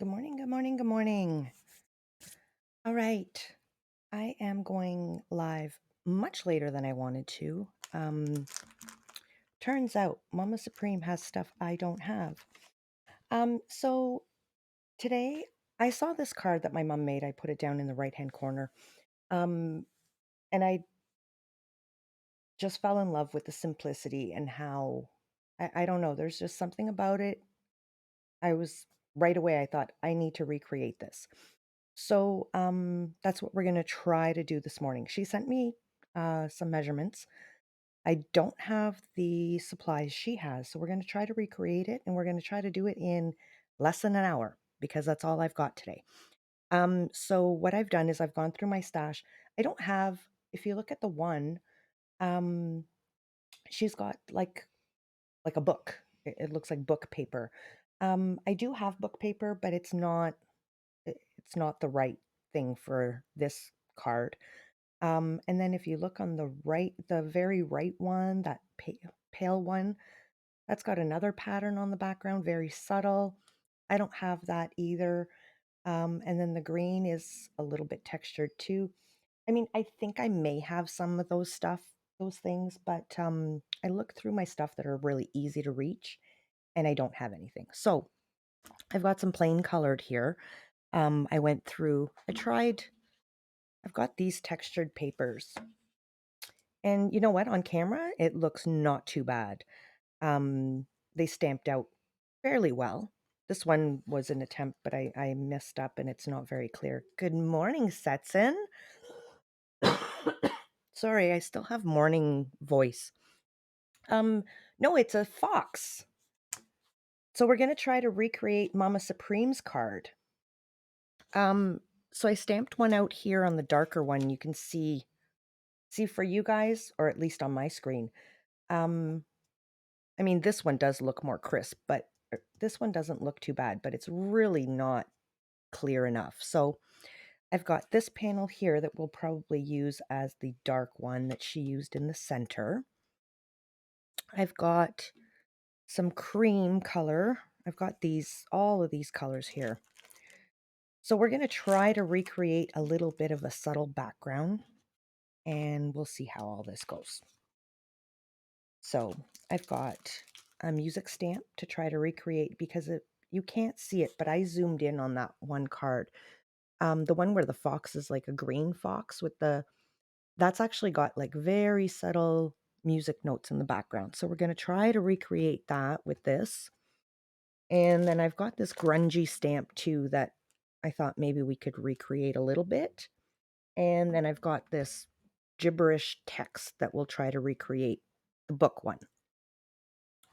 Good morning, good morning, good morning. All right. I am going live much later than I wanted to. Turns out Mama Supreme has stuff I don't have. So today I saw this card that my mom made. I put it down in the right-hand corner. And I just fell in love with the simplicity and how I don't know, there's just something about it. I was right away, I thought, I need to recreate this. So, that's what we're gonna try to do this morning. She sent me, some measurements. I don't have the supplies she has, so we're gonna try to recreate it, and we're gonna try to do it in less than an hour because that's all I've got today. So what I've done is I've gone through my stash. I don't have if you look at the one, um, she's got like a book. It looks like book paper. I do have book paper, but it's not the right thing for this card. And then if you look on the right, the very right one, that pale one, that's got another pattern on the background, very subtle. I don't have that either. And then the green is a little bit textured too. I mean, I think I may have some of those things, but I look through my stuff that are really easy to reach, and I don't have anything. So I've got some plain colored here. I went through, I've got these textured papers. And you know what? On camera, it looks not too bad. They stamped out fairly well. This one was an attempt, but I messed up and it's not very clear. Good morning, Setson. Sorry, I still have morning voice. Um, no, it's a fox. So we're gonna try to recreate Mama Supreme's card. Um, so I stamped one out here on the darker one. You can see for you guys, or at least on my screen. Um, I mean, this one does look more crisp, but this one doesn't look too bad, but it's really not clear enough. So I've got this panel here that we'll probably use as the dark one that she used in the center. I've got some cream color. I've got all of these colors here. So we're going to try to recreate a little bit of a subtle background, and we'll see how all this goes. So I've got a music stamp to try to recreate because you can't see it, but I zoomed in on that one card. The one where the fox is like a green fox that's actually got like very subtle music notes in the background. So we're going to try to recreate that with this. And then I've got this grungy stamp too that I thought maybe we could recreate a little bit. And then I've got this gibberish text that we'll try to recreate the book one.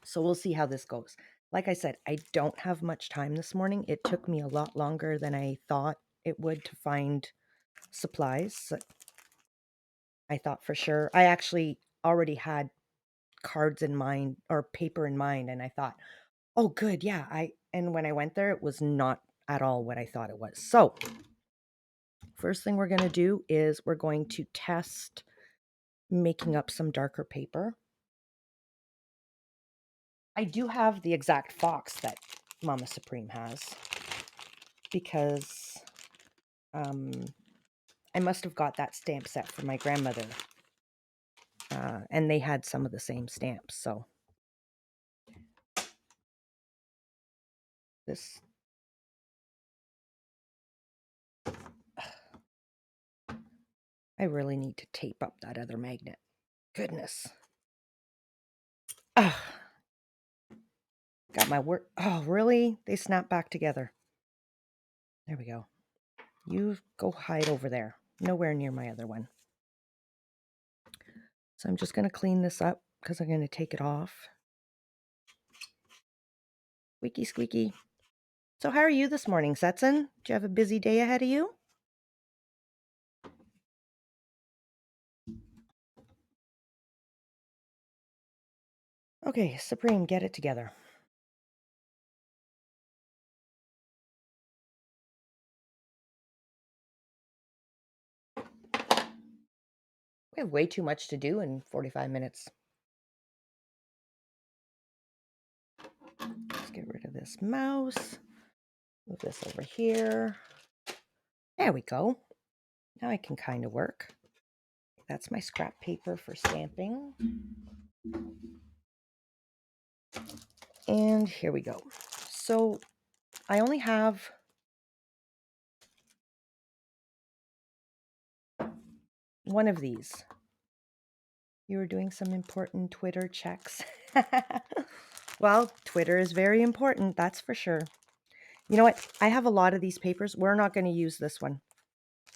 So we'll see how this goes. Like I said, I don't have much time this morning. It took me a lot longer than I thought it would to find supplies. So I thought for sure. I actually already had cards in mind or paper in mind, and I thought, oh, good, yeah. And when I went there, it was not at all what I thought it was. So first thing we're going to do is we're going to test making up some darker paper. I do have the exact fox that Mama Supreme has because I must have got that stamp set from my grandmother, and they had some of the same stamps. So this, I really need to tape up that other magnet. Goodness. Ugh. Got my work. Oh, really? They snap back together. There we go. You go hide over there. Nowhere near my other one. So I'm just going to clean this up because I'm going to take it off. Squeaky, squeaky. So how are you this morning, Setson? Do you have a busy day ahead of you? Okay, Supreme, get it together. We have way too much to do in 45 minutes. Let's get rid of this mouse. Move this over here. There we go. Now I can kind of work. That's my scrap paper for stamping. And here we go. So I only have one of these. You were doing some important Twitter checks. Well, Twitter is very important, that's for sure. You know what? I have a lot of these papers. We're not going to use this one.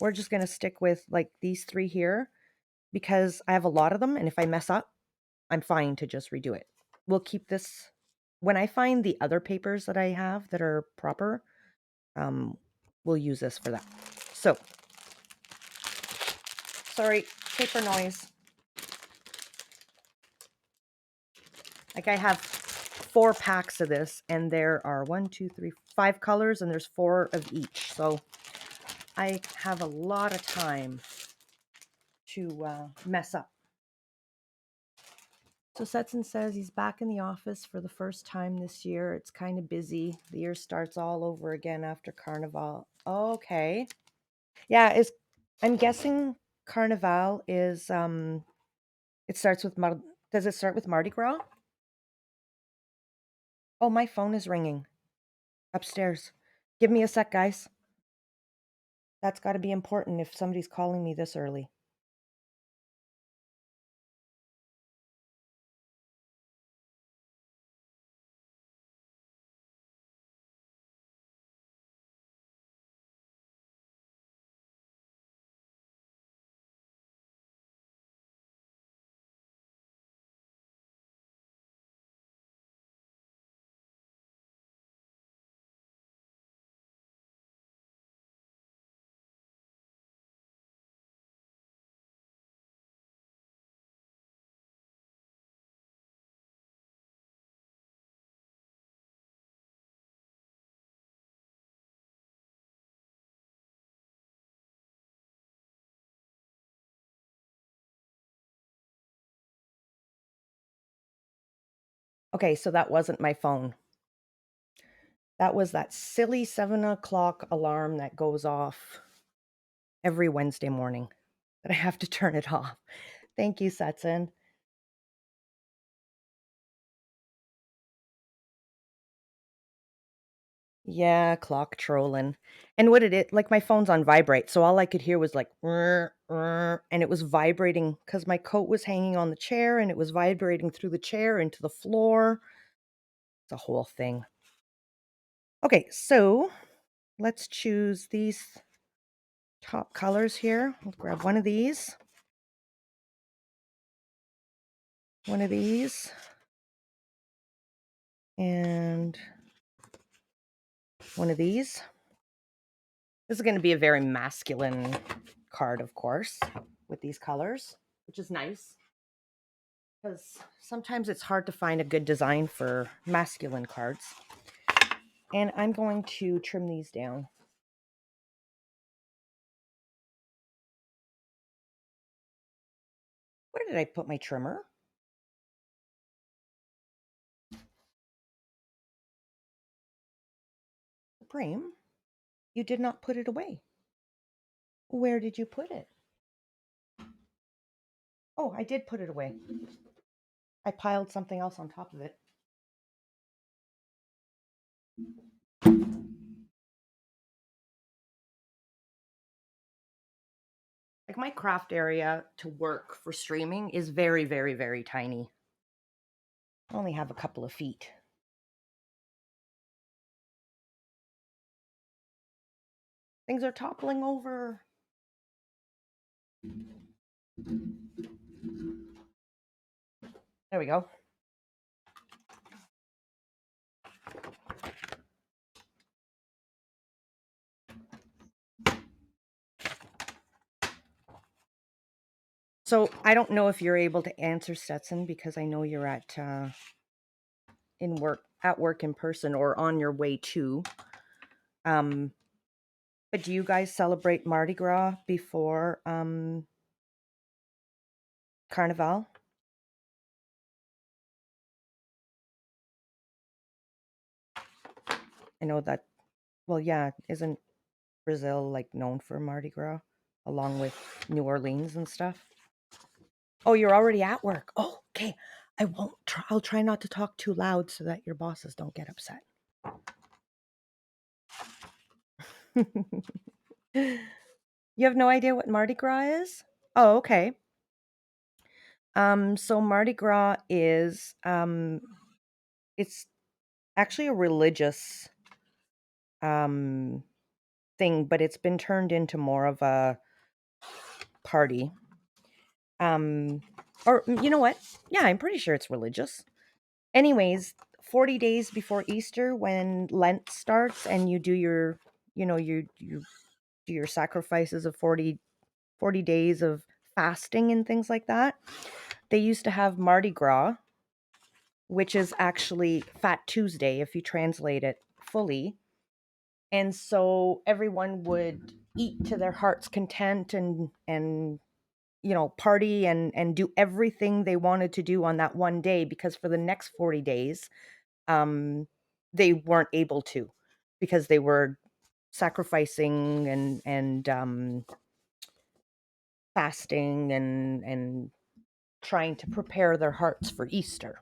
We're just going to stick with like these three here because I have a lot of them. And if I mess up, I'm fine to just redo it. We'll keep this. When I find the other papers that I have that are proper, we'll use this for that. So, sorry, paper noise. Like I have 4 packs of this and there are 1, 2, 3, 5 colors and there's 4 of each. So I have a lot of time to mess up. So Setson says he's back in the office for the first time this year. It's kind of busy. The year starts all over again after Carnival. Okay. Yeah, I'm guessing Carnival is it starts with does it start with Mardi Gras? Oh, my phone is ringing upstairs. Give me a sec, guys. That's got to be important if somebody's calling me this early. Okay, so that wasn't my phone. That was that silly 7 o'clock alarm that goes off every Wednesday morning that I have to turn it off. Thank you, Setson. Yeah, clock trolling. And what did it like my phone's on vibrate, so all I could hear was like and it was vibrating because my coat was hanging on the chair and it was vibrating through the chair into the floor. It's a whole thing. Okay, so let's choose these top colors here. I'll grab one of these, and one of these. This is going to be a very masculine card, of course, with these colors, which is nice because sometimes it's hard to find a good design for masculine cards. And I'm going to trim these down. Where did I put my trimmer? Supreme, you did not put it away. Where did you put it? Oh, I did put it away. I piled something else on top of it. Like my craft area to work for streaming is very, very, very tiny. I only have a couple of feet. Things are toppling over. There we go. So I don't know if you're able to answer, Stetson, because I know you're at work in person or on your way to. But do you guys celebrate Mardi Gras before Carnival? I know that Well, yeah, isn't Brazil like known for Mardi Gras along with New Orleans and stuff? Oh, you're already at work. Oh, okay. I'll try not to talk too loud so that your bosses don't get upset. You have no idea what Mardi Gras is? Oh, okay. So Mardi Gras is it's actually a religious um thing, but it's been turned into more of a party. Um or you know what? Yeah, I'm pretty sure it's religious. Anyways, 40 days before Easter when Lent starts and you do your, you do your sacrifices of 40 days of fasting and things like that. They used to have Mardi Gras, which is actually Fat Tuesday if you translate it fully. And so everyone would eat to their heart's content and party and do everything they wanted to do on that one day, because for the next 40 days um they weren't able to, because they were sacrificing and fasting and trying to prepare their hearts for Easter.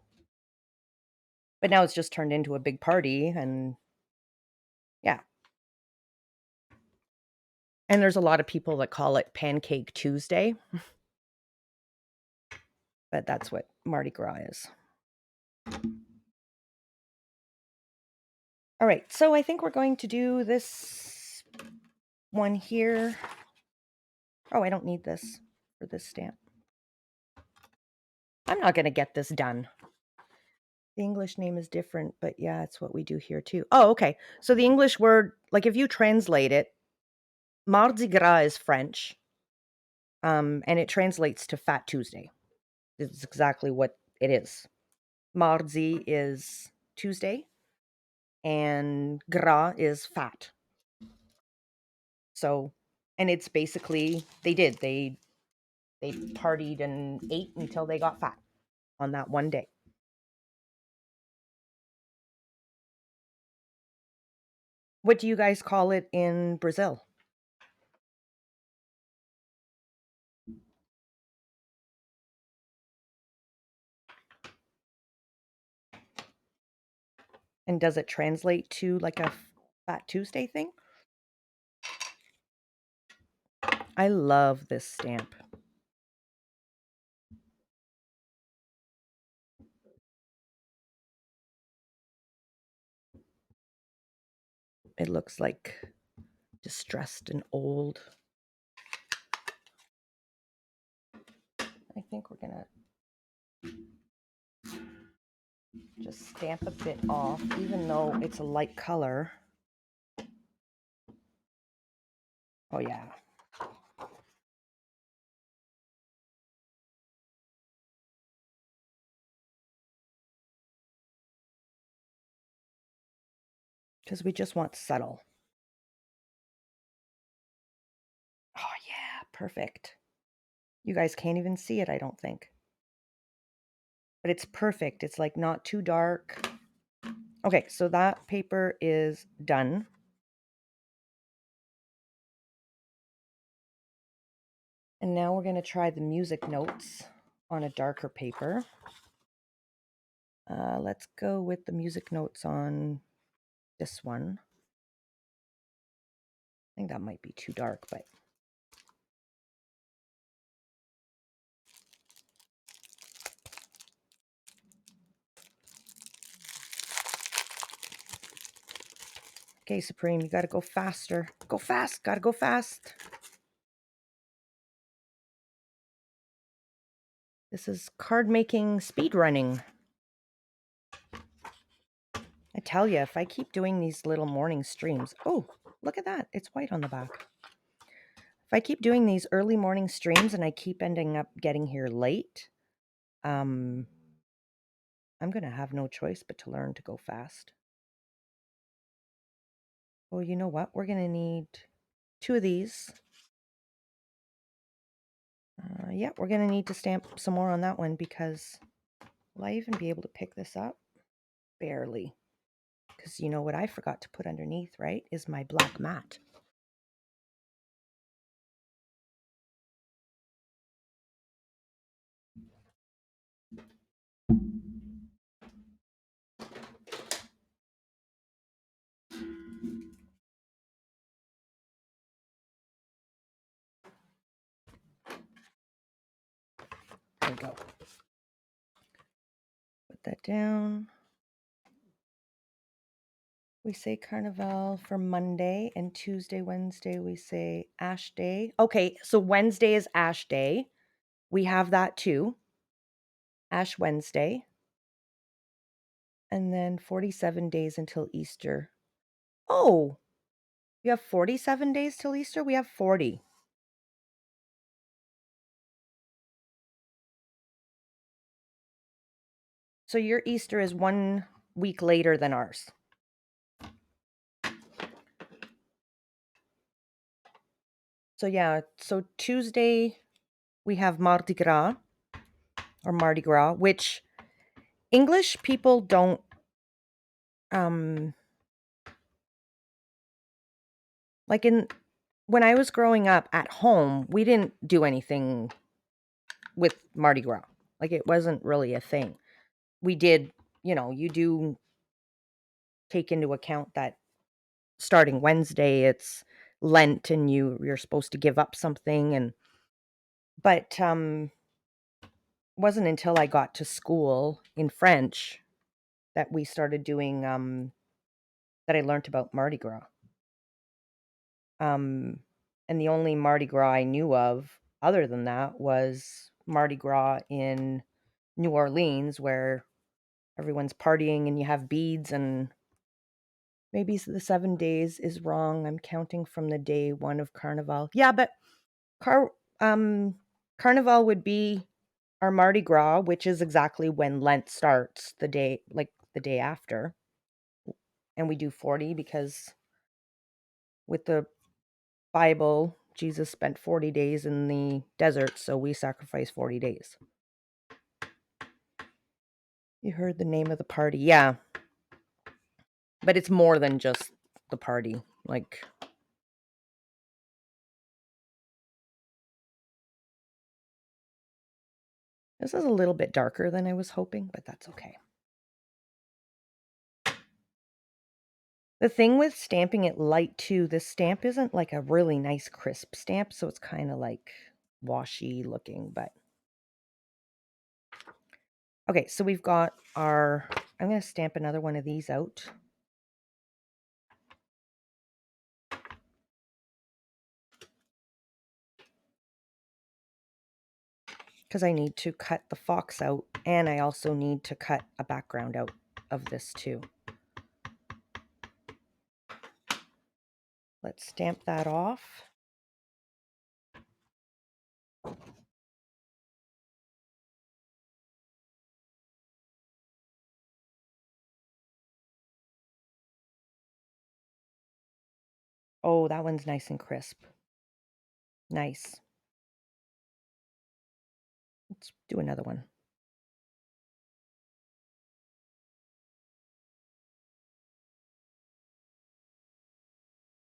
But now it's just turned into a big party, and yeah. And there's a lot of people that call it Pancake Tuesday, but that's what Mardi Gras is. All right, so I think we're going to do this one here. Oh, I don't need this for this stamp. I'm not going to get this done. The English name is different, but yeah, it's what we do here too. Oh, okay. So the English word, like if you translate it, Mardi Gras is French, and it translates to Fat Tuesday. It's exactly what it is. Mardi is Tuesday, and gras is fat. So, and it's basically they partied and ate until they got fat on that one day. What do you guys call it in Brazil? And does it translate to like a Fat Tuesday thing? I love this stamp. It looks like distressed and old. I think we're gonna just stamp a bit off, even though it's a light color. Oh yeah. Because we just want subtle. Oh yeah, perfect. You guys can't even see it, I don't think. But it's perfect. It's like not too dark. Okay, so that paper is done. And now we're going to try the music notes on a darker paper. Let's go with the music notes on this one. I think that might be too dark, but okay, Supreme, you got to go faster. Go fast. Got to go fast. This is card making speed running. I tell you, if I keep doing these little morning streams, oh, look at that. It's white on the back. If I keep doing these early morning streams and I keep ending up getting here late, I'm going to have no choice but to learn to go fast. Well, you know what? We're going to need 2 of these. Yeah, we're going to need to stamp some more on that one, because will I even be able to pick this up? Barely. Because you know what I forgot to put underneath, right? Is my black mat. There we go. Put that down. We say Carnival for Monday, and Tuesday, Wednesday, we say Ash Day. Okay, so Wednesday is Ash Day. We have that too. Ash Wednesday. And then 47 days until Easter. Oh, you have 47 days till Easter? We have 40. So your Easter is 1 week later than ours. So yeah, so Tuesday we have Mardi Gras or Mardi Gras, which English people don't like when I was growing up at home, we didn't do anything with Mardi Gras. Like it wasn't really a thing. We did, you do take into account that starting Wednesday it's Lent and you're supposed to give up something but wasn't until I got to school in French that we started doing that I learned about Mardi Gras. And the only Mardi Gras I knew of other than that was Mardi Gras in New Orleans, where everyone's partying and you have beads, and maybe the 7 days is wrong. I'm counting from the day one of Carnival. Yeah, but Carnival would be our Mardi Gras, which is exactly when Lent starts, the day after. And we do 40 because with the Bible, Jesus spent 40 days in the desert, so we sacrifice 40 days. You heard the name of the party. Yeah. But it's more than just the party. Like, this is a little bit darker than I was hoping, but that's okay. The thing with stamping it light too, this stamp isn't like a really nice crisp stamp, so it's kind of like washy looking, but okay, so we've got I'm going to stamp another one of these out. Because I need to cut the fox out, and I also need to cut a background out of this too. Let's stamp that off. Oh, that one's nice and crisp. Nice. Let's do another one.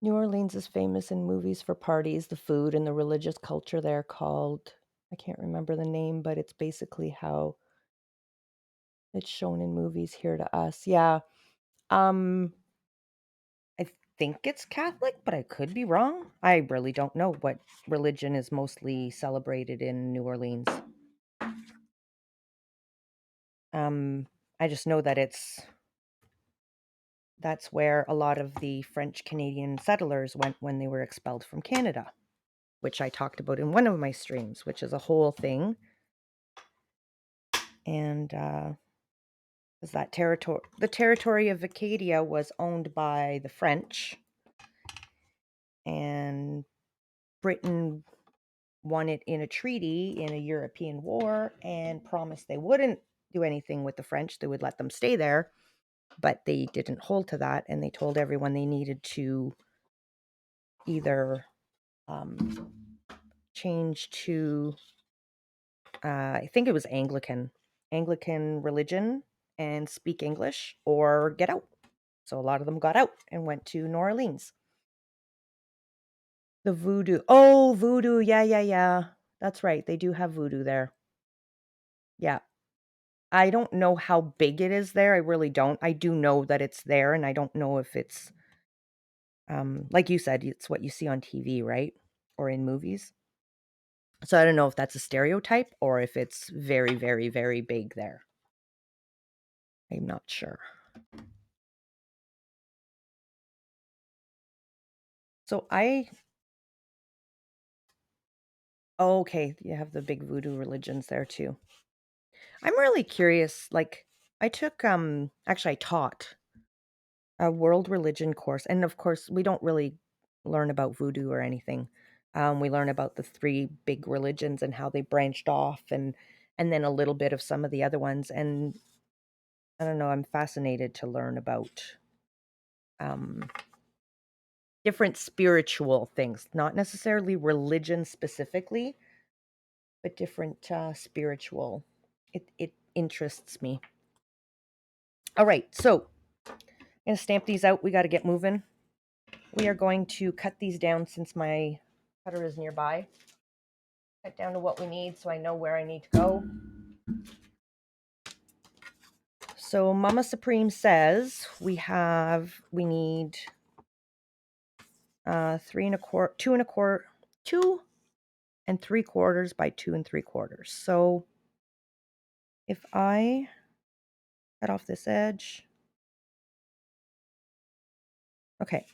New Orleans is famous in movies for parties, the food, and the religious culture there called, I can't remember the name, but it's basically how it's shown in movies here to us. Yeah. I think it's Catholic, but I could be wrong. I really don't know what religion is mostly celebrated in New Orleans. I just know that that's where a lot of the French Canadian settlers went when they were expelled from Canada, which I talked about in one of my streams, which is a whole thing. And is that the territory of Acadia was owned by the French, and Britain won it in a treaty in a European war and promised they wouldn't do anything with the French. They would let them stay there, but they didn't hold to that, and they told everyone they needed to either change to I think it was Anglican religion and speak English or get out. So a lot of them got out and went to New Orleans. The voodoo. Oh, voodoo. Yeah, yeah, yeah. That's right. They do have voodoo there. Yeah. I don't know how big it is there. I really don't. I do know that it's there, and I don't know if it's like you said, it's what you see on TV, right? Or in movies. So I don't know if that's a stereotype or if it's very, very, very big there. I'm not sure. So okay, you have the big voodoo religions there too. I'm really curious, like I took actually I taught a world religion course, and of course we don't really learn about voodoo or anything. We learn about the three big religions and how they branched off, and then a little bit of some of the other ones. And I don't know, I'm fascinated to learn about um, different spiritual things, not necessarily religion specifically, but different spiritual. It interests me. All right, so I'm gonna stamp these out. We got to get moving. We are going to cut these down since my cutter is nearby. Cut down to what we need so I know where I need to go. So Mama Supreme says we need 3 1/4, 2 1/4, 2 3/4 by 2 3/4. So if I cut off this edge, okay,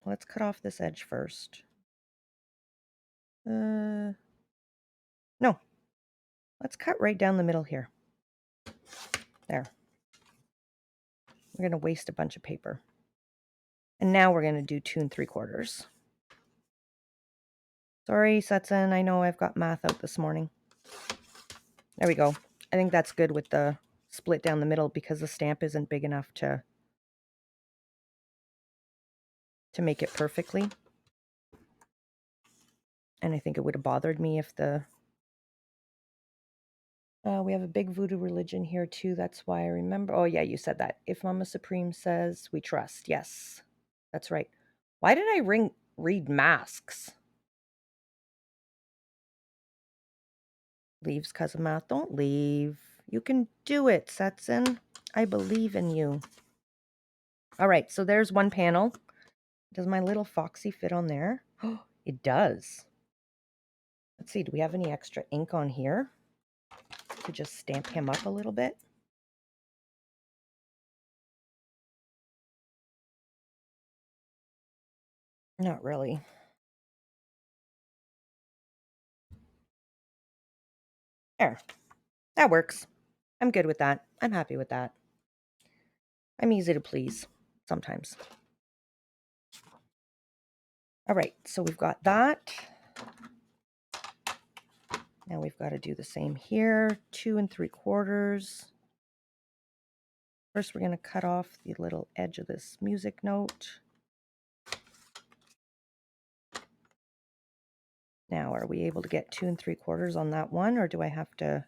let's cut off this edge first. No, let's cut right down the middle here. There. We're going to waste a bunch of paper. And now we're going to do 2 3/4. Sorry, Setson, I know I've got math out this morning. There we go. I think that's good with the split down the middle because the stamp isn't big enough to make it perfectly. And I think it would have bothered me if the... we have a big voodoo religion here too. That's why I remember. Oh yeah, you said that. If Mama Supreme says we trust. Yes, that's right. Why did I read masks? Leaves because of math. Don't leave. You can do it, Setson. I believe in you. All right, so there's one panel. Does my little foxy fit on there? Oh, it does. Let's see, do we have any extra ink on here to just stamp him up a little bit? Not really. There. That works. I'm good with that. I'm happy with that. I'm easy to please sometimes. All right, so we've got that. Now we've got to do the same here. 2 3/4. First, we're going to cut off the little edge of this music note. Now, are we able to get 2 3/4 on that one, or do I have to?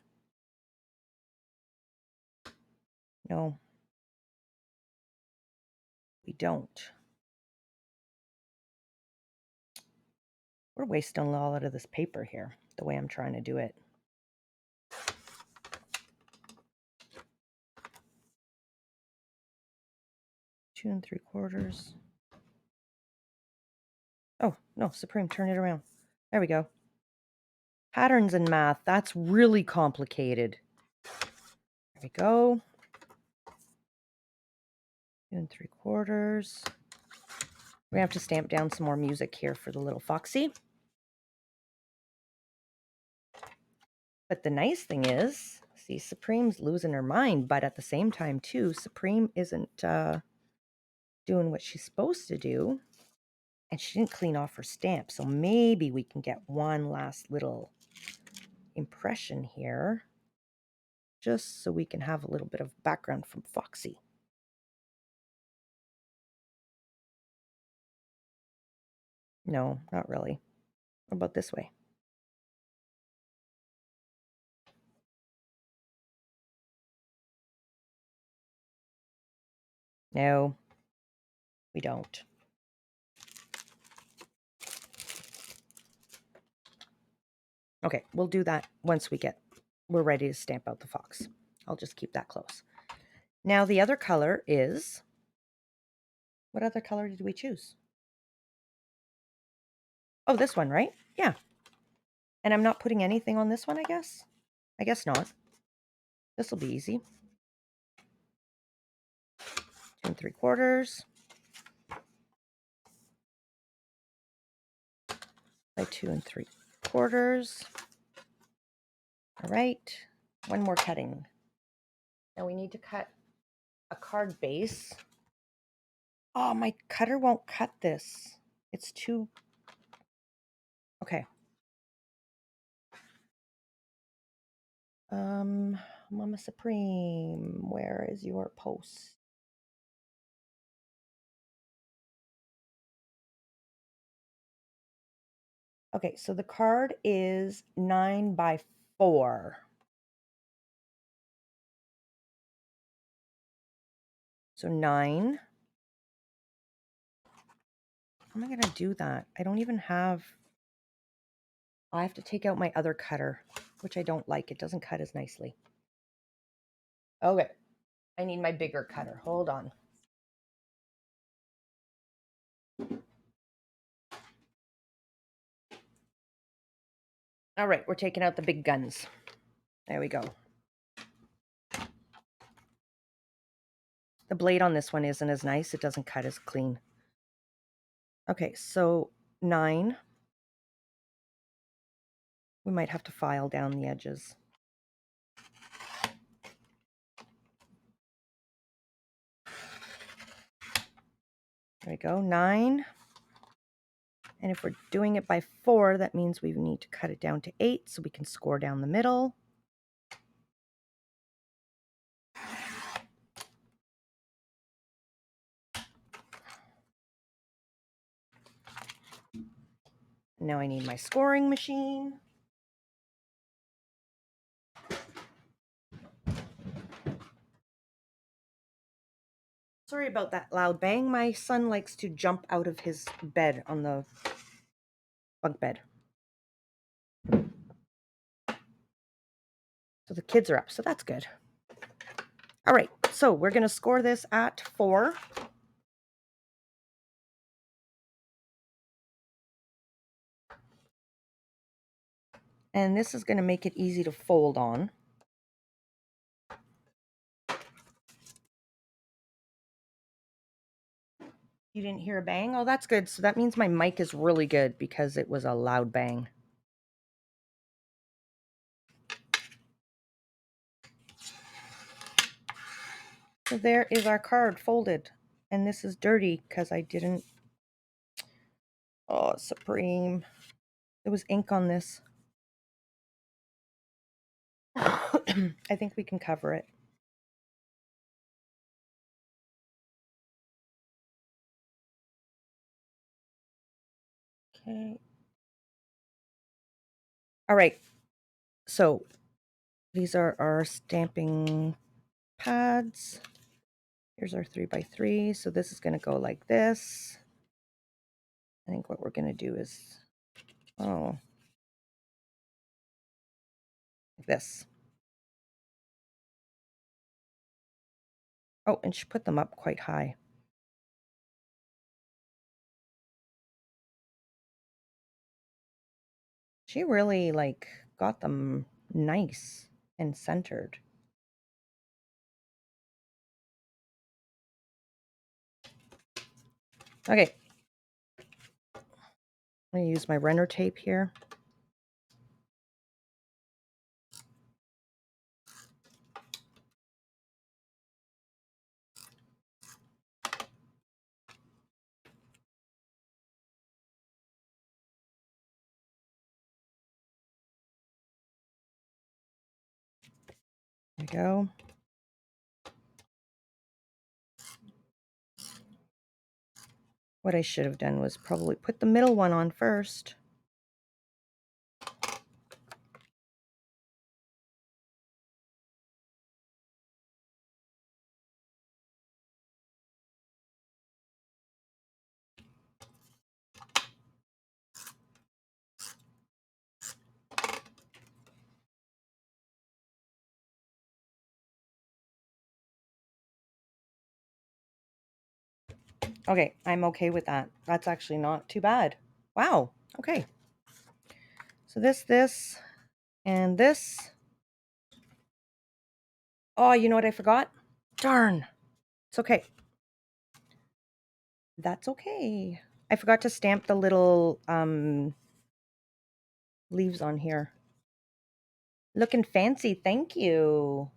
No, we don't. We're wasting a lot of this paper here, the way I'm trying to do it. Two and 3/4. Oh, no, Supreme, turn it around. There we go. Patterns in math, that's really complicated. There we go. 2 3/4. We have to stamp down some more music here for the little foxy. But the nice thing is, see, Supreme's losing her mind, but at the same time, too, Supreme isn't doing what she's supposed to do. And she didn't clean off her stamp, so maybe we can get one last little impression here, just so we can have a little bit of background from Foxy. No, not really. What about this way? No, we don't. Okay, we'll do that once we're ready to stamp out the fox. I'll just keep that close. Now the other color is, what other color did we choose? Oh, this one, right? Yeah. And I'm not putting anything on this one, I guess? I guess not. This will be easy. 2 3/4 by 2 3/4. All right, one more cutting. Now we need to cut a card base. Oh, my cutter won't cut this. It's too... Okay. Mama Supreme, where is your post? Okay, so the card is 9 by 4. So 9. How am I going to do that? I don't even have... I have to take out my other cutter, which I don't like. It doesn't cut as nicely. Okay, I need my bigger cutter. Hold on. All right, we're taking out the big guns. There we go. The blade on this one isn't as nice. It doesn't cut as clean. Okay, so 9. We might have to file down the edges. There we go, 9. And if we're doing it by 4, that means we need to cut it down to 8 so we can score down the middle. Now I need my scoring machine. Sorry about that loud bang. My son likes to jump out of his bed on the bunk bed. So the kids are up, so that's good. All right, so we're going to score this at 4. And this is going to make it easy to fold on. You didn't hear a bang? Oh, that's good. So that means my mic is really good because it was a loud bang. So there is our card folded. And this is dirty because I didn't... Oh, Supreme. There was ink on this. I think we can cover it. Okay. All right. So these are our stamping pads. Here's our 3x3. So this is going to go like this. I think what we're going to do is, like this. Oh, and she put them up quite high. She really got them nice and centered. Okay. I'm going to use my runner tape here. There we go. What I should have done was probably put the middle one on first. Okay, I'm okay with that. That's actually not too bad. Wow. Okay. So this, and this. Oh, you know what I forgot? Darn. It's okay. That's okay. I forgot to stamp the little leaves on here. Looking fancy, thank you.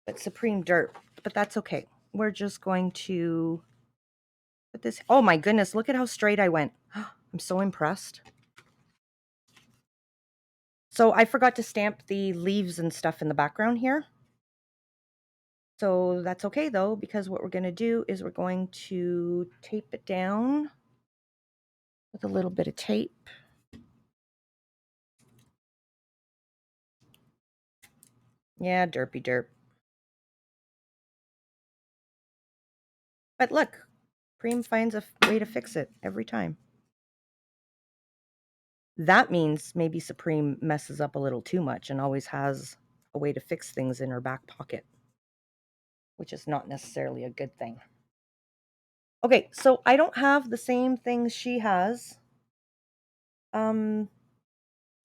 But Supreme Dirt, but that's okay. We're just going to put this. Oh my goodness, look at how straight I went. I'm so impressed. So I forgot to stamp the leaves and stuff in the background here. So that's okay though, because what we're going to do is we're going to tape it down with a little bit of tape. Yeah, derpy derp. But look, Supreme finds a way to fix it every time. That means maybe Supreme messes up a little too much and always has a way to fix things in her back pocket, which is not necessarily a good thing. Okay, so I don't have the same things she has. So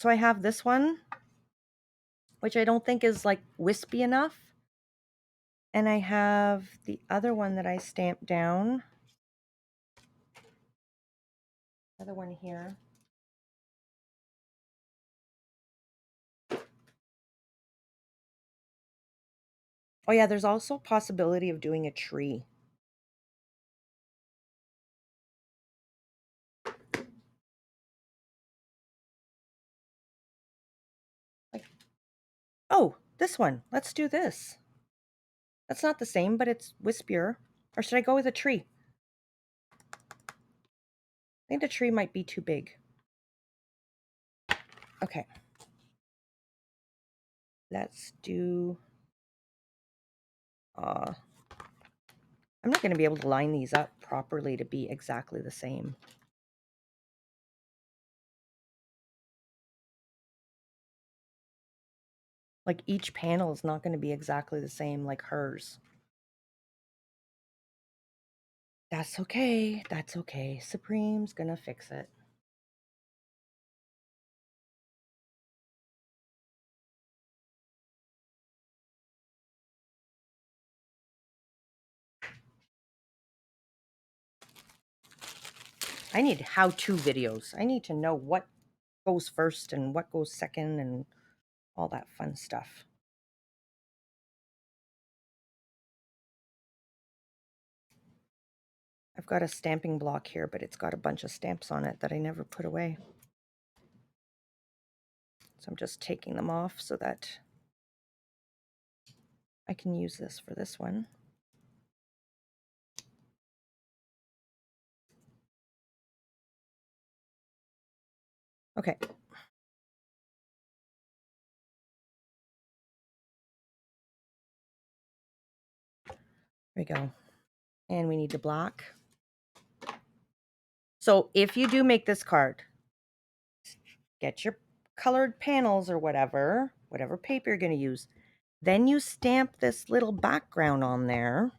I have this one, which I don't think is like wispy enough. And I have the other one that I stamped down. Another one here. Oh yeah, there's also a possibility of doing a tree. Like, oh, this one. Let's do this. That's not the same, but it's wispier. Or should I go with a tree? I think the tree might be too big. Okay. Let's do... I'm not going to be able to line these up properly to be exactly the same. Like each panel is not going to be exactly the same like hers. That's okay. That's okay. Supreme's going to fix it. I need how-to videos. I need to know what goes first and what goes second and all that fun stuff. I've got a stamping block here, but it's got a bunch of stamps on it that I never put away. So I'm just taking them off so that I can use this for this one. Okay. There we go. And we need the black. So if you do make this card, get your colored panels or whatever paper you're going to use. Then you stamp this little background on there.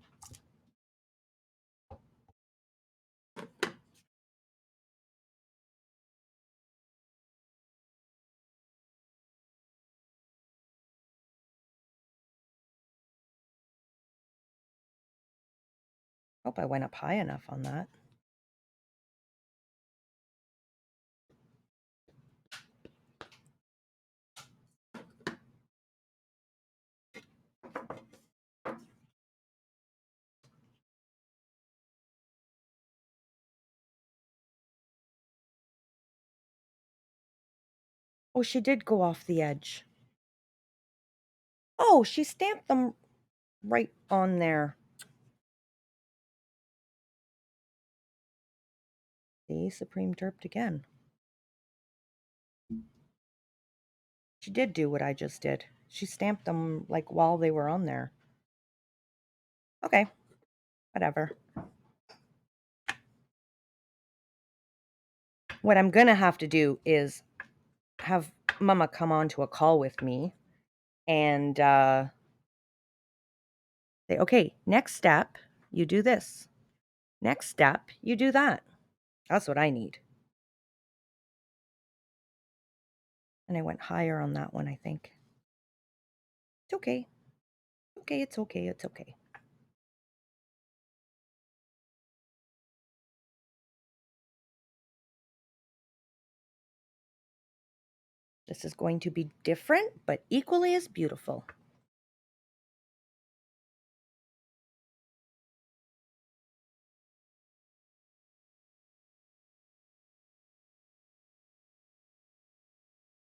Hope I went up high enough on that. Oh, she did go off the edge. Oh, she stamped them right on there. See, Supreme derped again. She did do what I just did. She stamped them like while they were on there. Okay, whatever. What I'm gonna have to do is have Mama come on to a call with me and say, okay, next step, you do this. Next step, you do that. That's what I need. And I went higher on that one, I think. It's okay. Okay, it's okay, it's okay. This is going to be different, but equally as beautiful.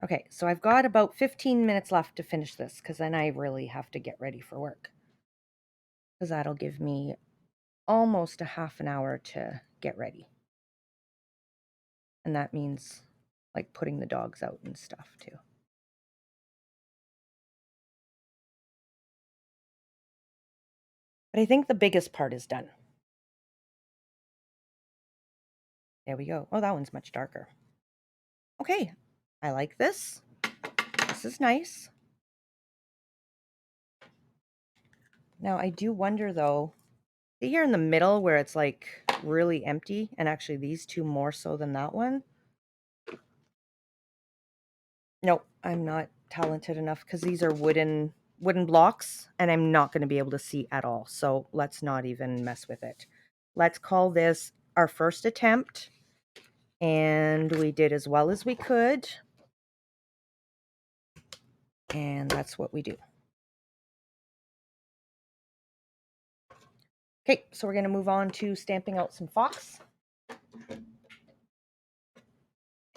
Okay, so I've got about 15 minutes left to finish this because then I really have to get ready for work. Because that'll give me almost a half an hour to get ready. And that means like putting the dogs out and stuff too. But I think the biggest part is done. There we go. Oh, that one's much darker. Okay, I like this. This is nice. Now I do wonder though, see here in the middle where it's like really empty, and actually these two more so than that one. Nope, I'm not talented enough because these are wooden blocks and I'm not going to be able to see at all. So let's not even mess with it. Let's call this our first attempt, and we did as well as we could. And that's what we do. Okay, so we're going to move on to stamping out some fox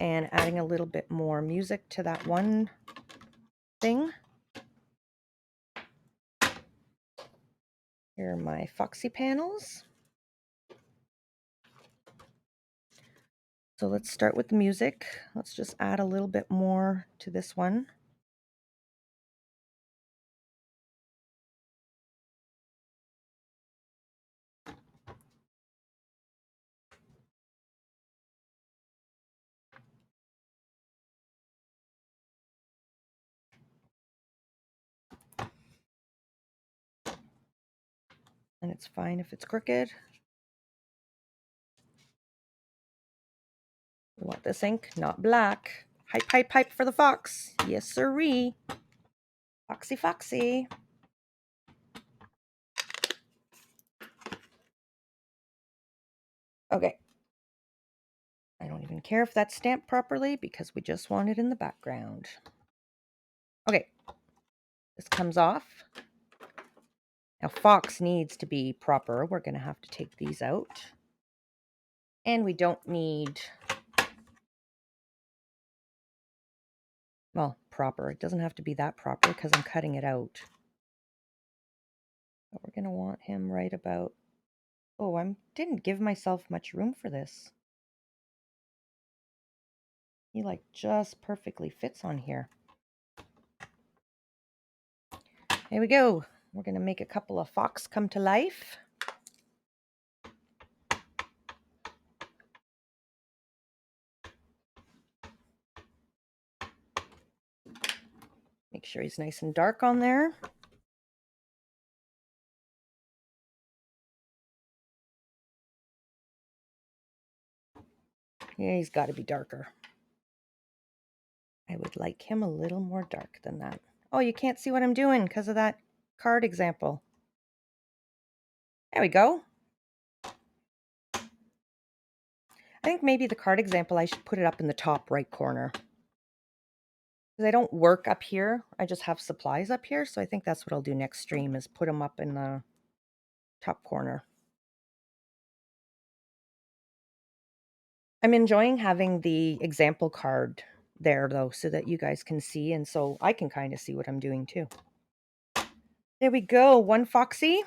and adding a little bit more music to that one thing. Here are my foxy panels. So let's start with the music. Let's just add a little bit more to this one. And it's fine if it's crooked. We want this ink, not black. Hype, hype, hype for the fox. Yes, sirree. Foxy, foxy. Okay. I don't even care if that's stamped properly because we just want it in the background. Okay. This comes off. Now, fox needs to be proper. We're going to have to take these out. And we don't need, well, proper. It doesn't have to be that proper because I'm cutting it out. But we're going to want him right about, oh, I didn't give myself much room for this. He like just perfectly fits on here. There we go. We're going to make a couple of fox come to life. Make sure he's nice and dark on there. Yeah, he's got to be darker. I would like him a little more dark than that. Oh, you can't see what I'm doing because of that card example. There we go. I think maybe the card example, I should put it up in the top right corner. Because I don't work up here. I just have supplies up here. So I think that's what I'll do next stream is put them up in the top corner. I'm enjoying having the example card there though, so that you guys can see, and so I can kind of see what I'm doing too. There we go, one foxy.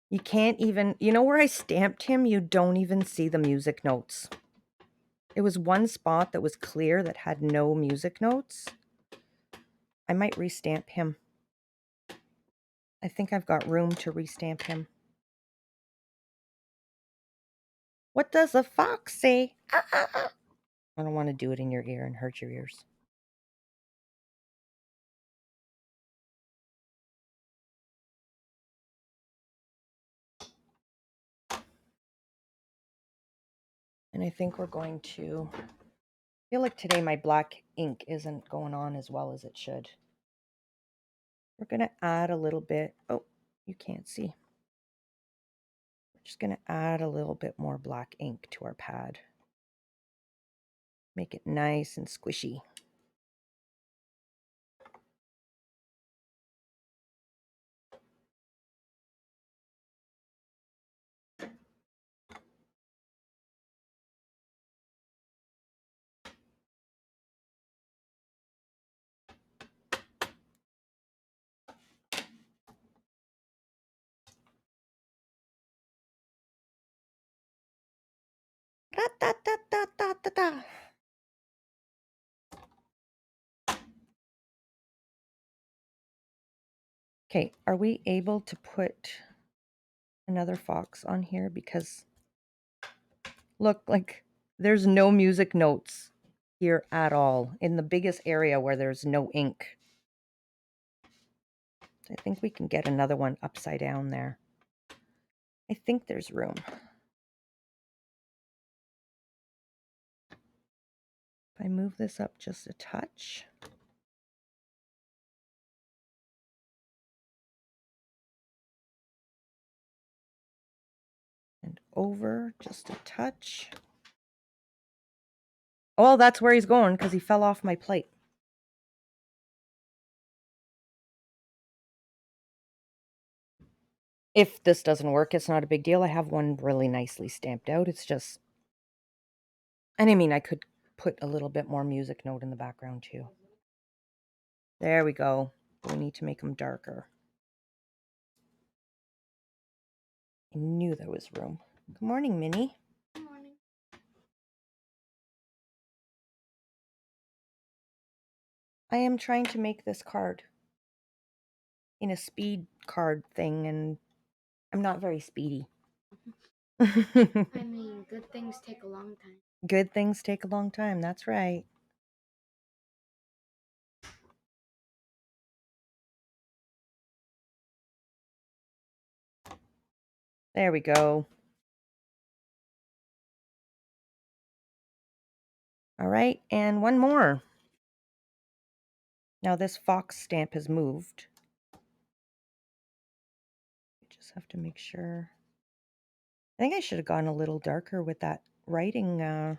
You can't even, you know where I stamped him? You don't even see the music notes. It was one spot that was clear that had no music notes. I might restamp him. I think I've got room to restamp him. What does a fox say? Ah, ah, ah. I don't want to do it in your ear and hurt your ears. And I think we're going to, I feel like today my black ink isn't going on as well as it should. We're going to add a little bit, oh, you can't see. We're just going to add a little bit more black ink to our pad. Make it nice and squishy. Da, da, da, da, da, da, da. Okay, are we able to put another fox on here? Because look, like there's no music notes here at all in the biggest area where there's no ink. I think we can get another one upside down there. I think there's room. If I move this up just a touch. And over just a touch. Oh, that's where he's going because he fell off my plate. If this doesn't work, it's not a big deal. I have one really nicely stamped out. It's just, and I mean, I could put a little bit more music note in the background too. There we go. We need to make them darker. I knew there was room. Good morning, Minnie. Good morning. I am trying to make this card in a speed card thing, and I'm not very speedy. I mean, good things take a long time. Good things take a long time. That's right. There we go. All right, and one more. Now this fox stamp has moved. Just have to make sure. I think I should have gone a little darker with that writing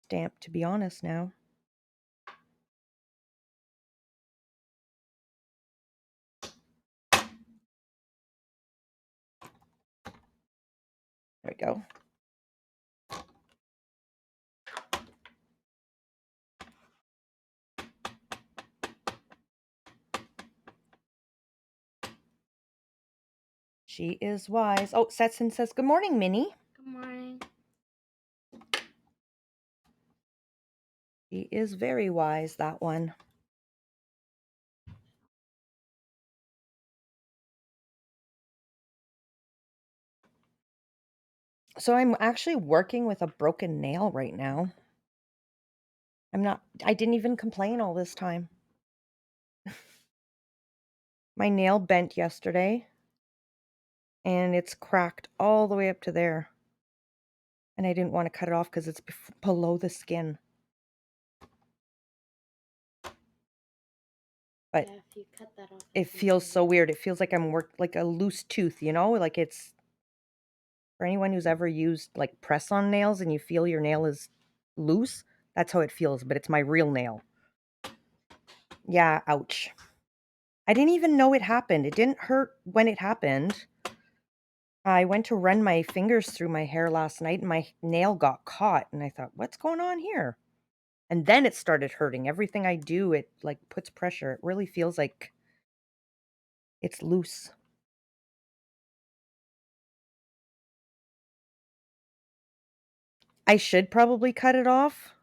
stamp, to be honest now. There we go. She is wise. Oh, Setson says, good morning, Minnie. Good morning. She is very wise, that one. So I'm actually working with a broken nail right now. I didn't even complain all this time. My nail bent yesterday and it's cracked all the way up to there. And I didn't want to cut it off because it's below the skin. But yeah, if you cut that off, it feels so weird. It feels like I'm like a loose tooth, you know? Like it's, for anyone who's ever used like press on nails and you feel your nail is loose, that's how it feels, but it's my real nail. Yeah, ouch. I didn't even know it happened. It didn't hurt when it happened. I went to run my fingers through my hair last night and my nail got caught and I thought, what's going on here? And then it started hurting. Everything I do, it like puts pressure. It really feels like it's loose. I should probably cut it off.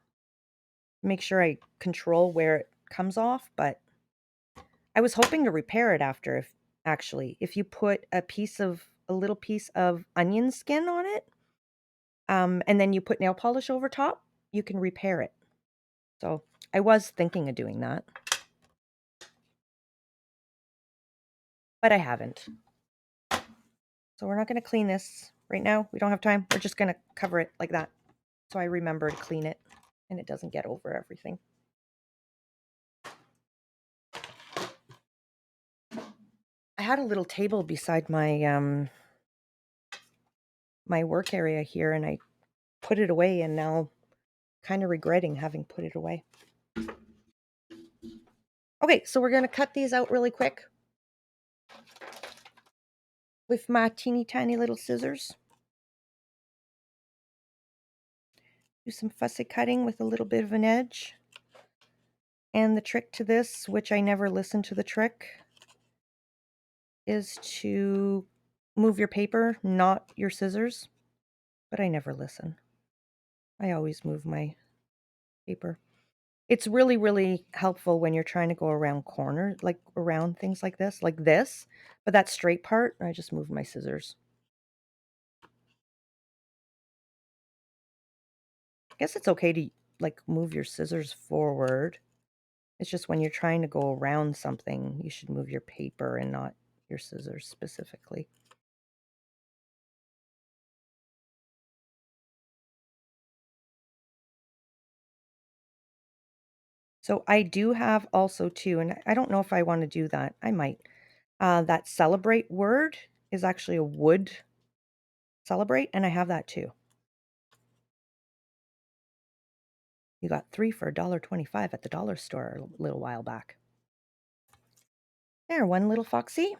Make sure I control where it comes off, but I was hoping to repair it after if you put a little piece of onion skin on it, and then you put nail polish over top, you can repair it. So I was thinking of doing that, but I haven't. So we're not going to clean this right now. We don't have time. We're just going to cover it like that. So I remember to clean it and it doesn't get over everything. I had a little table beside my my work area here and I put it away and now kind of regretting having put it away. Okay, so we're going to cut these out really quick with my teeny tiny little scissors. Do some fussy cutting with a little bit of an edge. And the trick to this, which I never listen to the trick, is to move your paper, not your scissors. But I never listen. I always move my paper. It's really, really helpful when you're trying to go around corners, like around things like this. But that straight part, I just move my scissors. I guess it's okay to like move your scissors forward. It's just when you're trying to go around something, you should move your paper and not your scissors specifically. So I do have also too, and I don't know if I want to do that. I might. That celebrate word is actually a wood celebrate, and I have that too. You got 3 for $1.25 at the dollar store a little while back. There, one little foxy.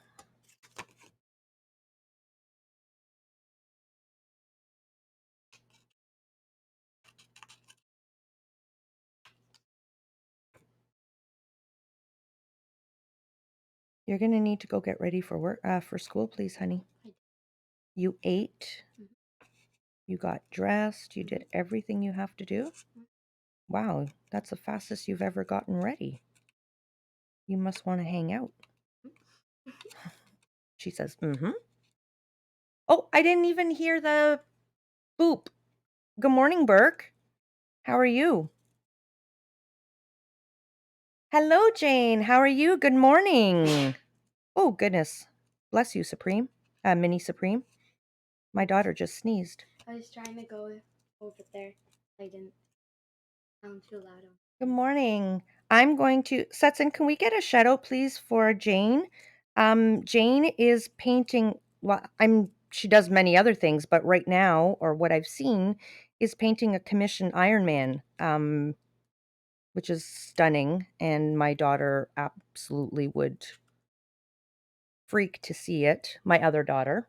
You're gonna need to go get ready for work, for school, please, honey. You ate. You got dressed. You did everything you have to do. Wow, that's the fastest you've ever gotten ready. You must want to hang out. She says, mm-hmm. Oh, I didn't even hear the boop. Good morning, Burke. How are you? Hello, Jane. How are you? Good morning. Oh, goodness. Bless you, Supreme. Mini Supreme. My daughter just sneezed. I was trying to go over there. I didn't sound too loud. Good morning. I'm going to Setson, can we get a shout out please for Jane? Jane is painting, well, she does many other things, but right now, or what I've seen, is painting a commissioned Iron Man, which is stunning, and my daughter absolutely would freak to see it. My other daughter.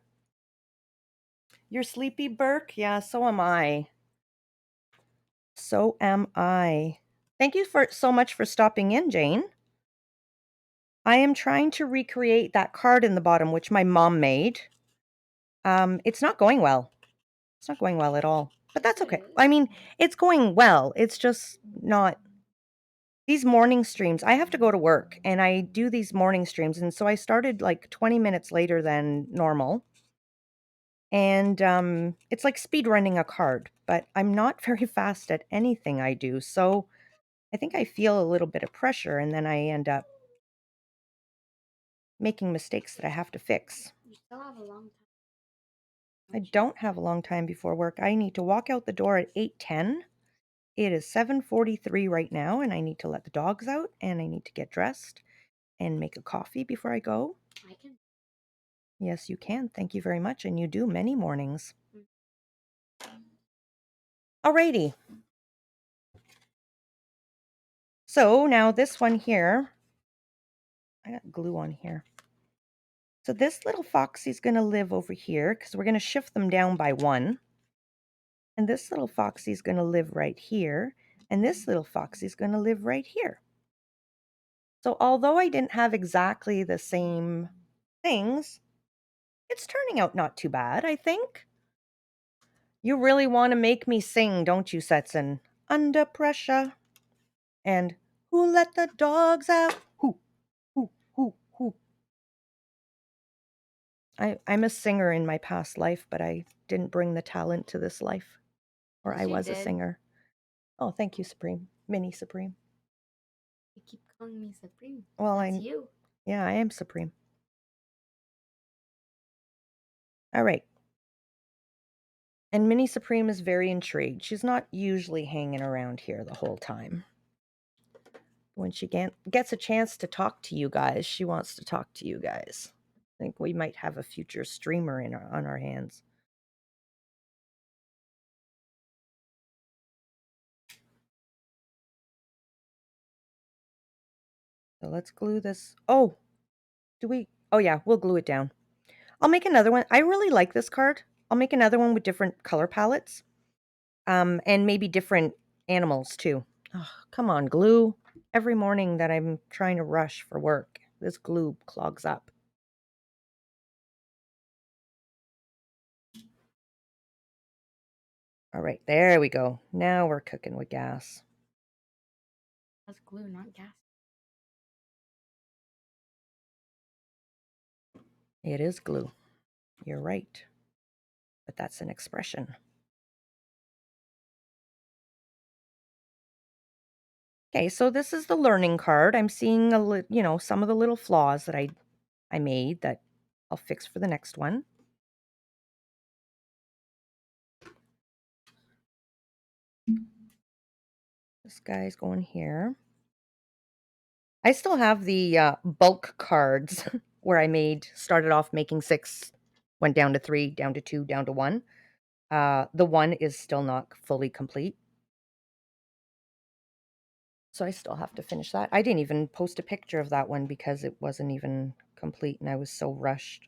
You're sleepy, Burke? Yeah, so am I. So am I. Thank you for so much for stopping in, Jane. I am trying to recreate that card in the bottom, which my mom made. It's not going well. It's not going well at all, but that's okay. I mean, it's going well. It's just not these morning streams. I have to go to work and I do these morning streams. And so I started like 20 minutes later than normal. And it's like speed running a card, but I'm not very fast at anything I do. So I think I feel a little bit of pressure and then I end up making mistakes that I have to fix. You still have a long time. I don't have a long time before work. I need to walk out the door at 8:10. It is 7:43 right now, and I need to let the dogs out, and I need to get dressed and make a coffee before I go. I can. Yes, you can. Thank you very much, and you do many mornings. Alrighty. So now this one here, I got glue on here. So this little foxy's going to live over here because we're going to shift them down by one. And this little foxy's going to live right here. And this little foxy's going to live right here. So although I didn't have exactly the same things, it's turning out not too bad, I think. You really want to make me sing, don't you, Setson? Under pressure. And who let the dogs out? Who? I'm a singer in my past life, but I didn't bring the talent to this life. Or I Yes, you was a did. singer. Oh, thank you, Supreme. Mini Supreme. You keep calling me Supreme. Well, That's you. yeah, I am Supreme. All right. And Mini Supreme is very intrigued. She's not usually hanging around here the whole time. When she gets a chance to talk to you guys, she wants to talk to you guys. I think we might have a future streamer on our hands. So let's glue this. Oh, do we? Oh, yeah, we'll glue it down. I'll make another one. I really like this card. I'll make another one with different color palettes, and maybe different animals too. Oh, come on, glue. Every morning that I'm trying to rush for work, this glue clogs up. All right, there we go. Now we're cooking with gas. That's glue, not gas. It is glue. You're right. But that's an expression. Okay, so this is the learning card. I'm seeing some of the little flaws that I made that I'll fix for the next one. This guy's going here. I still have the bulk cards where started off making 6, went down to 3, down to 2, down to 1. The 1 is still not fully complete. So I still have to finish that. I didn't even post a picture of that one because it wasn't even complete and I was so rushed.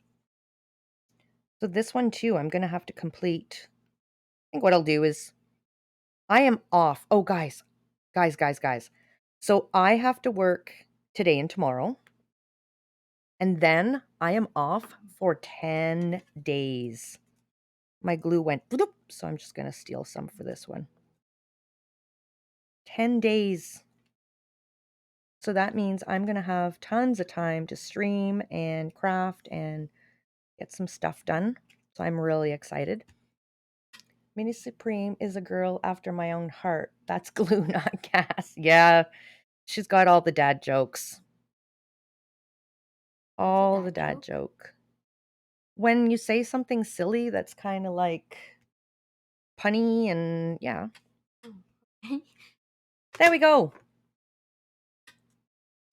So this one too, I'm going to have to complete. I think what I'll do is I am off. Oh, guys, guys, guys, guys. So I have to work today and tomorrow. And then I am off for 10 days. My glue went bloop, so I'm just going to steal some for this one. 10 days. So that means I'm going to have tons of time to stream and craft and get some stuff done. So I'm really excited. Mini Supreme is a girl after my own heart. That's glue, not gas. Yeah, she's got all the dad jokes. What's a All the dad dad joke? joke. When you say something silly that's kind of like punny and yeah. Oh. There we go.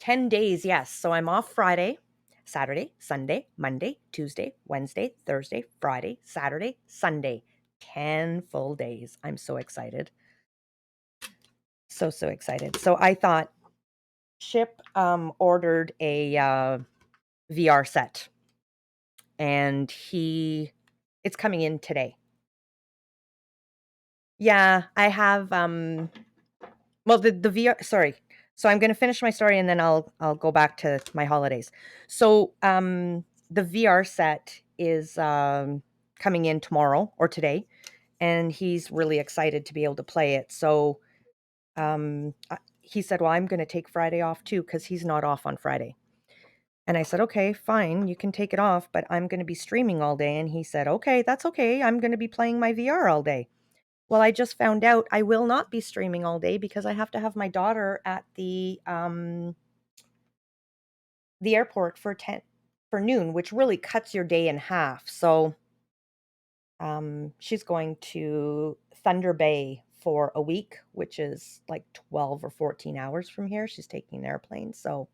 10 days, yes. So I'm off Friday, Saturday, Sunday, Monday, Tuesday, Wednesday, Thursday, Friday, Saturday, Sunday. 10 full days. I'm so excited. So excited. So I thought Chip ordered a VR set and it's coming in today. Yeah, I have well the VR sorry. So I'm going to finish my story and then I'll go back to my holidays. So the VR set is coming in tomorrow or today and he's really excited to be able to play it. So he said, "Well, I'm going to take Friday off too cuz he's not off on Friday." And I said, "Okay, fine, you can take it off, but I'm going to be streaming all day." And he said, "Okay, that's okay. I'm going to be playing my VR all day." Well, I just found out I will not be streaming all day because I have to have my daughter at the airport for noon, which really cuts your day in half. So she's going to Thunder Bay for a week, which is like 12 or 14 hours from here. She's taking an airplane. So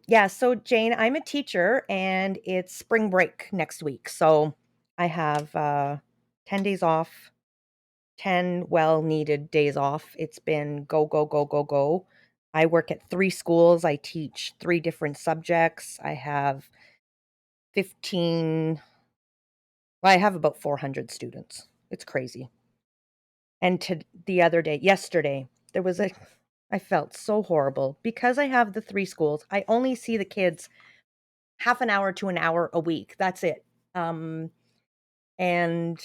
yeah, so Jane, I'm a teacher and it's spring break next week. So I have 10 days off, 10 well needed days off. It's been go, go, go, go, go. I work at 3 schools. I teach 3 different subjects. I have 15, well, I have about 400 students. It's crazy. And yesterday, there was I felt so horrible because I have the 3 schools. I only see the kids half an hour to an hour a week. That's it. Um, and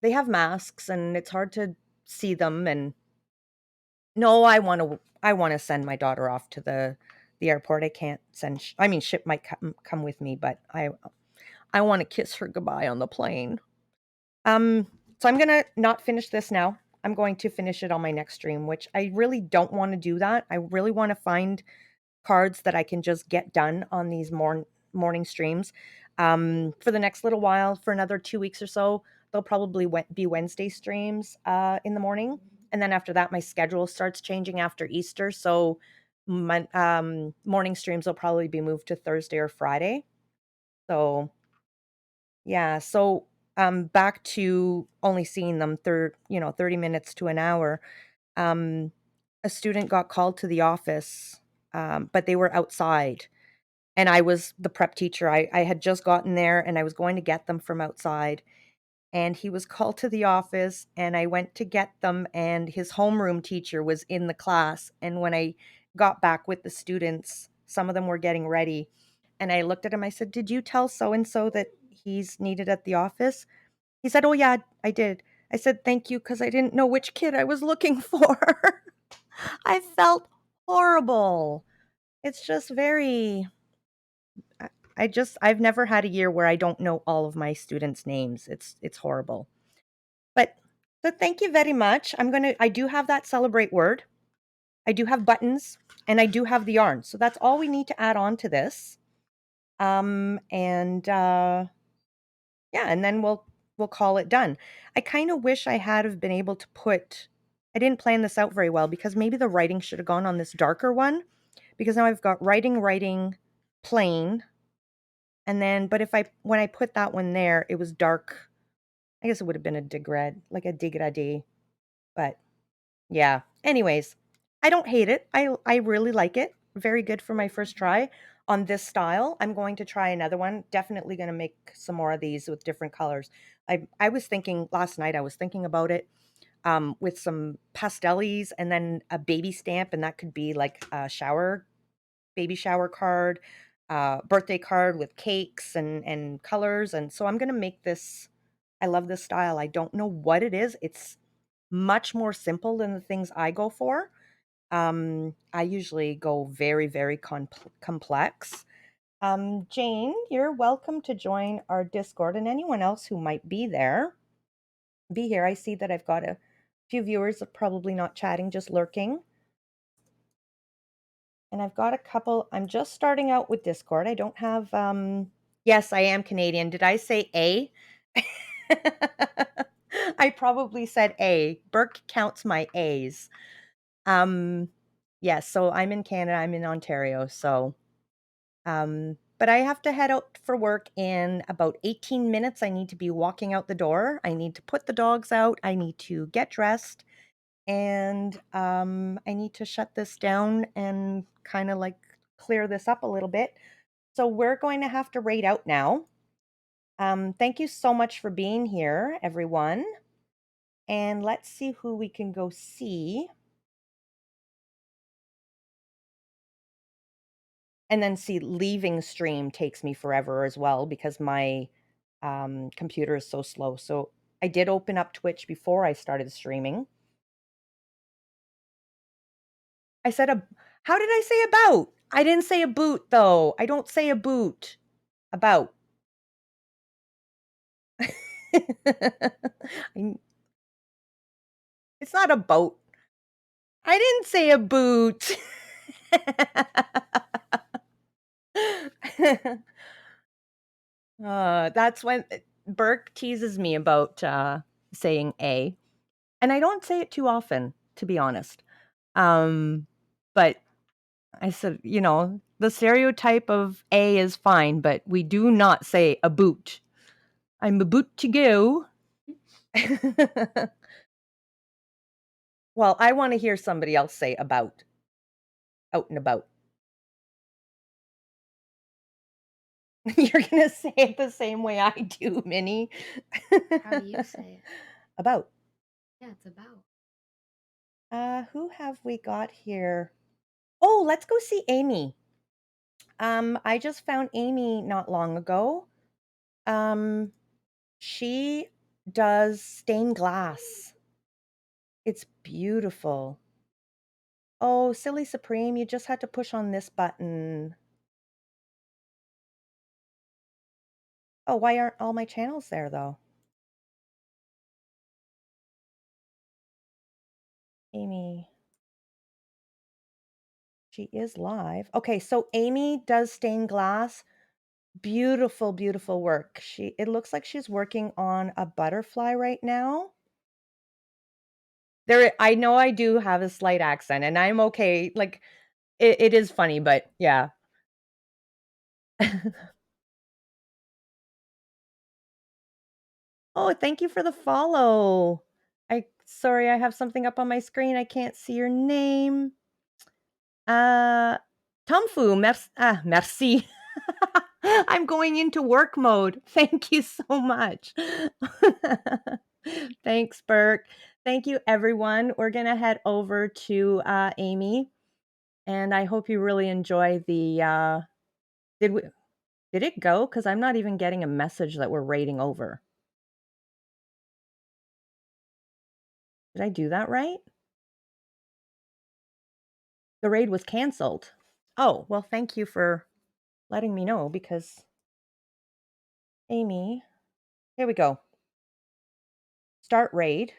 they have masks and it's hard to see them and no, I want to send my daughter off to the airport. I can't send I mean Ship might come with me, but I wanna kiss her goodbye on the plane. Um, so I'm gonna not finish this now. I'm going to finish it on my next stream, which I really don't wanna do that. I really wanna find cards that I can just get done on these morning streams. For the next little while, for another 2 weeks or so, they'll probably be Wednesday streams, in the morning, and then after that, my schedule starts changing after Easter, so morning streams will probably be moved to Thursday or Friday. So, yeah, so, back to only seeing them 30 minutes to an hour. Um, a student got called to the office, but they were outside, and I was the prep teacher. I had just gotten there, and I was going to get them from outside, and he was called to the office, and I went to get them, and his homeroom teacher was in the class, and when I got back with the students, some of them were getting ready, and I looked at him, I said, "Did you tell so and so that he's needed at the office?" He said, "Oh, yeah, I did." I said, "Thank you, because I didn't know which kid I was looking for." I felt horrible. It's just very I I've never had a year where I don't know all of my students' names. It's horrible. But thank you very much. I do have that celebrate word. I do have buttons and I do have the yarn. So that's all we need to add on to this. And yeah, and then we'll call it done. I kind of wish I had have been able to I didn't plan this out very well because maybe the writing should have gone on this darker one because now I've got writing, plain, and then but if I when I put that one there, it was dark. I guess it would have been a degradé, but yeah. Anyways, I don't hate it. I really like it. Very good for my first try on this style. I'm going to try another one. Definitely going to make some more of these with different colors. I was thinking last night. I was thinking about it with some pastellies and then a baby stamp, and that could be like a baby shower card, birthday card with cakes and colors. And so I'm gonna make this. I love this style. I don't know what it is. It's much more simple than the things I go for. I usually go very, very complex. Jane, you're welcome to join our Discord, and anyone else who might be here. I see that I've got a few viewers, probably not chatting, just lurking. And I've got a couple. I'm just starting out with Discord. I don't have yes, I am Canadian. Did I say A? I probably said A. Burke counts my A's. Um yes, so I'm in Canada. I'm in Ontario. So but I have to head out for work in about 18 minutes. I need to be walking out the door. I need to put the dogs out. I need to get dressed and I need to shut this down and kind of like clear this up a little bit. So we're going to have to rate out now. Thank you so much for being here, everyone. And let's see who we can go see. And then see, leaving stream takes me forever as well because my computer is so slow. So I did open up Twitch before I started streaming. I said a How did I say about? I didn't say a boot though. I don't say a boot. About. I It's not a boat. I didn't say a boot. That's when Burke teases me about, saying "a," and I don't say it too often, to be honest. Um, but I said, the stereotype of "a" is fine, but we do not say "a boot." "I'm about to go." Well, I wanna hear somebody else say "about," out and about. You're gonna say it the same way I do, Minnie. How do you say it? About. Yeah, it's about. Who have we got here? Oh, let's go see Amy. I just found Amy not long ago. Um, she does stained glass. It's beautiful. Oh, silly Supreme, you just had to push on this button. Oh, why aren't all my channels there, though? Amy. She is live. Okay, so Amy does stained glass. Beautiful, beautiful work. It looks like she's working on a butterfly right now. I know I do have a slight accent, and I'm okay, like, it is funny, but yeah. Oh, thank you for the follow. Sorry, I have something up on my screen, I can't see your name. Uh, Tomfu, merci. I'm going into work mode. Thank you so much. Thanks, Burke. Thank you, everyone. We're gonna head over to, Amy, and I hope you really enjoy did we did it go? Because 'Cause I'm not even getting a message that we're raiding over. Did I do that right? The raid was canceled. Oh, well, thank you for letting me know because Amy, here we go. Start raid.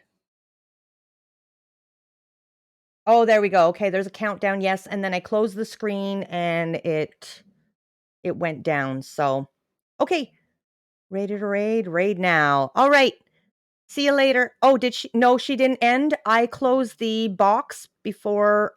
Oh, there we go. Okay, there's a countdown, yes, and then I closed the screen and it went down, so okay. Ready to raid? Raid now. Alright. See you later. Oh, did she no, she didn't end. I closed the box before,